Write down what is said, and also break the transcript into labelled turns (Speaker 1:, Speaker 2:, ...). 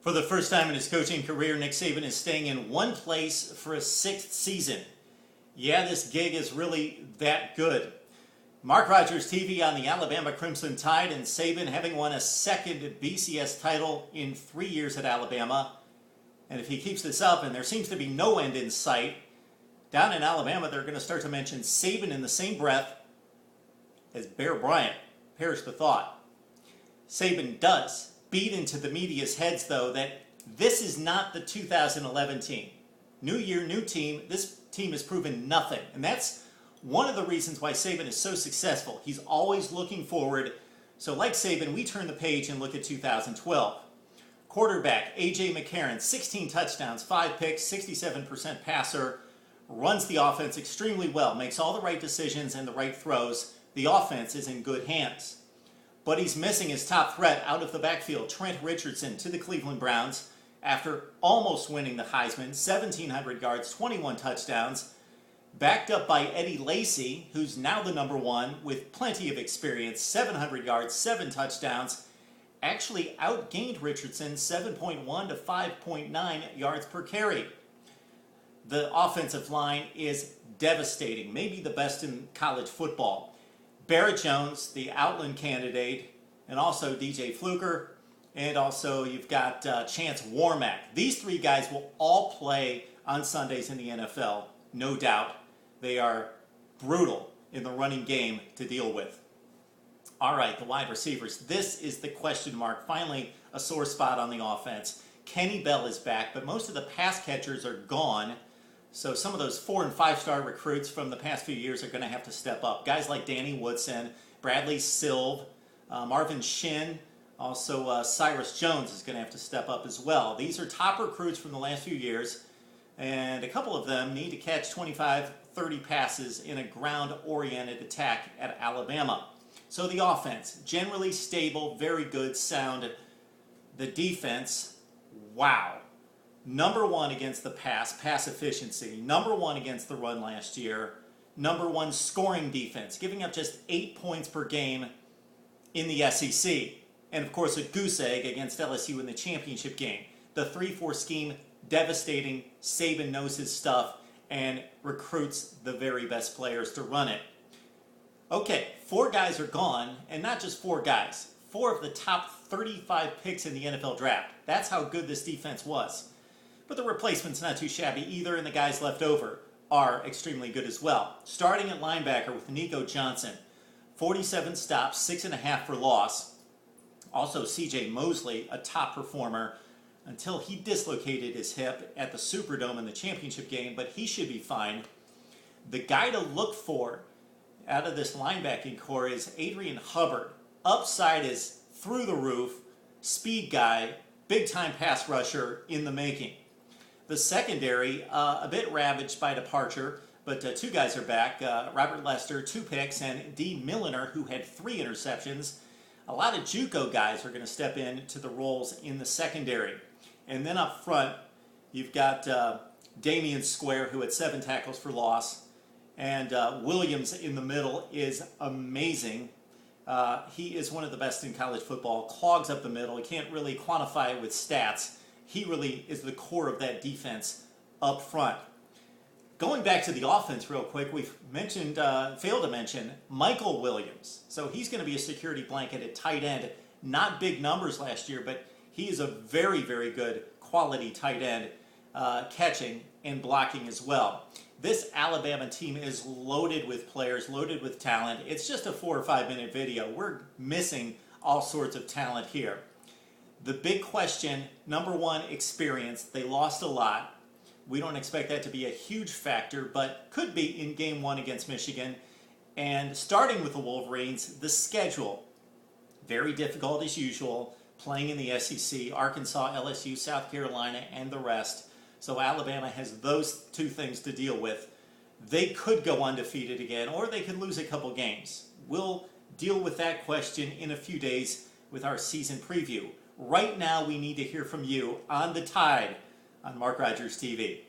Speaker 1: For the first time in his coaching career, Nick Saban is staying in one place for a sixth season. Yeah, this gig is really that good. Mark Rogers TV on the Alabama Crimson Tide, and Saban having won a second BCS title in 3 years at Alabama. And if he keeps this up, and there seems to be no end in sight, down in Alabama they're going to start to mention Saban in the same breath as Bear Bryant. Perish the thought. Saban does beat into the media's heads, though, that this is not the 2011 team. New year, new team. This team has proven nothing. And that's one of the reasons why Saban is so successful. He's always looking forward. So like Saban, we turn the page and look at 2012. Quarterback, A.J. McCarron, 16 touchdowns, 5 picks, 67% passer, runs the offense extremely well, makes all the right decisions and the right throws. The offense is in good hands. But he's missing his top threat out of the backfield, Trent Richardson, to the Cleveland Browns after almost winning the Heisman, 1,700 yards, 21 touchdowns, backed up by Eddie Lacy, who's now the number one with plenty of experience, 700 yards, 7 touchdowns, actually outgained Richardson 7.1 to 5.9 yards per carry. The offensive line is devastating, maybe the best in college football. Barrett Jones, the Outland candidate, and also DJ Fluker, and also you've got Chance Warmack. These three guys will all play on Sundays in the NFL, no doubt. They are brutal in the running game to deal with. All right, the wide receivers. This is the question mark. Finally, a sore spot on the offense. Kenny Bell is back, but most of the pass catchers are gone. So some of those 4- and 5-star recruits from the past few years are going to have to step up. Guys like Danny Woodson, Bradley Silv, Marvin Shin, also Cyrus Jones is going to have to step up as well. These are top recruits from the last few years, and a couple of them need to catch 25, 30 passes in a ground-oriented attack at Alabama. So the offense, generally stable, very good, sound. The defense, wow. Number one against the pass efficiency. Number one against the run last year. Number one scoring defense, giving up just 8 points per game in the SEC. And of course a goose egg against LSU in the championship game. The 3-4 scheme, devastating. Saban knows his stuff and recruits the very best players to run it. Okay, 4 guys are gone, and not just 4 guys. 4 of the top 35 picks in the NFL draft. That's how good this defense was. But the replacement's not too shabby either, and the guys left over are extremely good as well. Starting at linebacker with Nico Johnson, 47 stops, 6.5 for loss. Also C.J. Mosley, a top performer, until he dislocated his hip at the Superdome in the championship game, but he should be fine. The guy to look for out of this linebacking core is Adrian Hubbard. Upside is through the roof, speed guy, big-time pass rusher in the making. The secondary, a bit ravaged by departure, but 2 guys are back. Robert Lester, 2 picks, and D. Milliner, who had 3 interceptions. A lot of JUCO guys are going to step into the roles in the secondary. And then up front, you've got Damian Square, who had 7 tackles for loss. And Williams in the middle is amazing. He is one of the best in college football. Clogs up the middle. You can't really quantify it with stats. He really is the core of that defense up front. Going back to the offense real quick, we've mentioned, failed to mention, Michael Williams. So he's going to be a security blanket at tight end. Not big numbers last year, but he is a very, very good quality tight end, catching and blocking as well. This Alabama team is loaded with players, loaded with talent. It's just a 4 or 5 minute video. We're missing all sorts of talent here. The big question, number one, experience. They lost a lot. We don't expect that to be a huge factor, but could be in game 1 against Michigan. And starting with the Wolverines, the schedule. Very difficult as usual, playing in the SEC, Arkansas, LSU, South Carolina, and the rest. So Alabama has those 2 things to deal with. They could go undefeated again, or they could lose a couple games. We'll deal with that question in a few days with our season preview. Right now, we need to hear from you on the Tide on Mark Rogers TV.